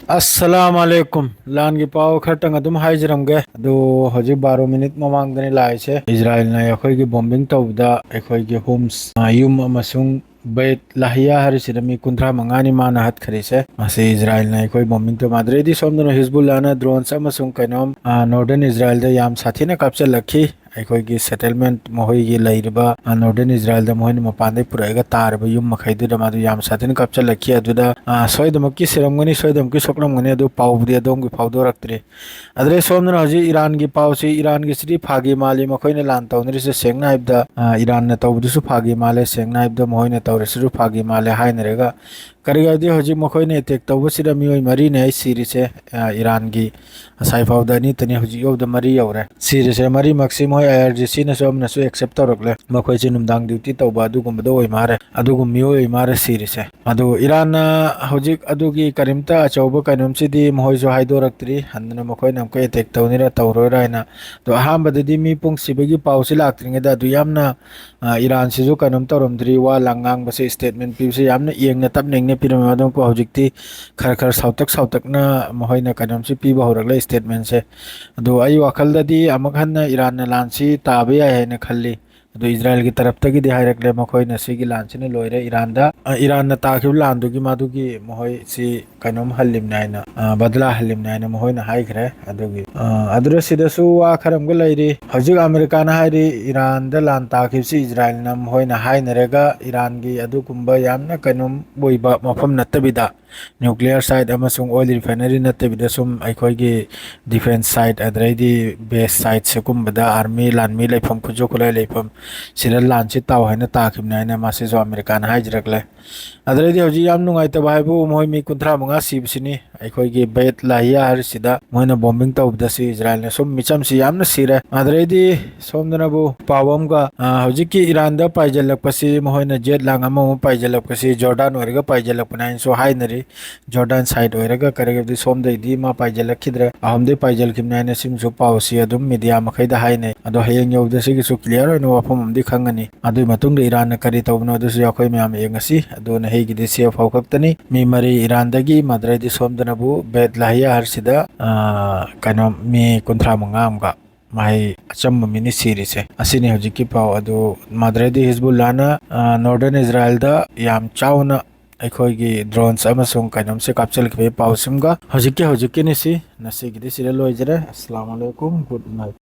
अस्सलामुअलैकुम लान की पाव खरतंग अदुम हाइजरमगे अदु हजि 12 मिनट ममांगदनि लाइसे इजराइल ना अखोई की बॉम्बिंग तौबदा अखोई की होम्स युम अमसुंग बेत लाहिया हरिसिदा मी 35 माना हत खरिसे मासे इजराइल ना अखोई बॉम्बिंग तो माद्रेदी सोमदन हिजबुल्लाह ना ड्रोन्स अमसुंग कैनोम नॉर्दर्न इजराइल दा याम साथीना कापचलखी अखोई सेटलमेंट मोहई लेरिबा नॉर्दर्न इजराइल दा मोहन मपान पुरगा तारब युम मखैदुदा मादु याम साथीना कापचलखी अदुदा सोयदमकी सिरमगनी सोयदमकी सोकलमगनी अदु पावबुदी अदोंगी फावदोरक्तरे अदरे सोमदन हजि ईरान की पावसी ईरान की सिटी फागी माली मखोइने लान तौनरिसे सेंगना हाइबदा ईरान ने तौबदुसु फागी माले सेंगना हाइबदा मोहइने तौरसिरु फागी माले हाइनरेगा करिगादी हजि मखोइने अटैक तौबसिदा मियोय मरीने सिरिसे ईरान की साइफावदानी तनी हजि योद मरी यौरे सिरिसे मरी मक्सी मोय आईआरजीसी ने सोमनसु एक्सेप्ट तौरकले मखोइसे नुमदांग ड्यूटी तौबा अदुगुमबदो ओय मारे अदुगुम मियोय मारे सिरिसे अदु ईरान हजि अदुगी करिमता अचौब कैनोमसिदी मोहइसु हाइदोरक्तरी हन्दना मखोइना अमको अटैक तौनिरा तौरोरायना तो अहामबददी मी पुंग सिबगी पावसि लाक्त्रिङेदा अदु यामना ईरान सिजु कैनोम तौरमद्री वा लांगांग बसे स्टेटमेंट पिबसे यामना येंगना तबनेंगने पिरम अदम को हजिक्ति खर खर साउतकना मोहइना कैनोमसि पिबा होरगले स्टेटमेंट से अदु आई वाखलददी अमखन्ना ईरान लानसि ताबे याय हैना खल्ली अदु इजराइल की तरफ तक दी हाइरकले मखोइना सिगी लांसिने लोइरे ईरान ना ताखिब लांदुगी मादुगी मोहइ सि कैनोम हल्लिम नाइना बदला हल्लिम नाइना मोहइना हाइखरे अदुगी अदुर सिदसु वा खरमगे लैरि हजिक अमेरिका ना हाइरि ईरान दा लान ताखिब सि इजराइल ना मोहइना हाइनरेगा ईरान की अदुकुंबा यामना कैनोम बोइबा मफम नत्तबिदा न्यूक्लियर साइट अमसुंग ऑयल रिफाइनरी नत्तबिदा सुम अखोइगी डिफेंस साइट अदरैदी बेस साइट से कुंबदा आर्मी लानमी लेफम खुजो खुलै लेफम सिरा लानसि ताव हैना ताखिब नाइना मासे जो अमेरिका ना हाइजरकले अदरैदी हजि याम नुंगाइतबा हाइबु मोहइ मी 35 सिबसिनी अखोइगी बेत लाहिया हरसिदा मोइना बॉम्बिंग तौबदसि इजराइल ने सुम मिचमसि यामना सिरे अदरैदी सोमदनबु पावमगा हजिकी ईरान दा पाइजलकपसि मोहइना जेट लांग अमम पाइजलकपसि जॉर्डन ओरगा पाइजलकपनाइन सो हाइनरी जॉर्डन साइड ओरगा करगबदि सोमदैदी मा पाइजलखिद्रे अहमदे पाइजलखिमनाइन सिमसु पावसि अदुम मीडिया मखैदा हाइने अदो हयेंग यौदसि किसु क्लियर ओइना वाफम अमदि खंगनी अदुइ मतुंग इरान ना करि तौबनो दसु याखोइ म्याम येंगसि अदुना हेगिदि सेफ फावखक्तनी मी मरी ईरान दगी मद्रैदी सोमदनबु बेत लाहिया हरसिदा कैनो मी 35 अमगा माही अचम मिनी सीरीज है असिनी हजिकी पाव अदु मद्रैदी हिजबुल्लाह ना नॉर्दर्न इजराइल दा याम चाउना अखोइगी ड्रोन्स अमसुंग कैनोम से कापचलखबे पावसिमगा हजिकी निसी नसिगिदि सिरे लोइजरे अस्सलाम वालेकुम गुड नाइट।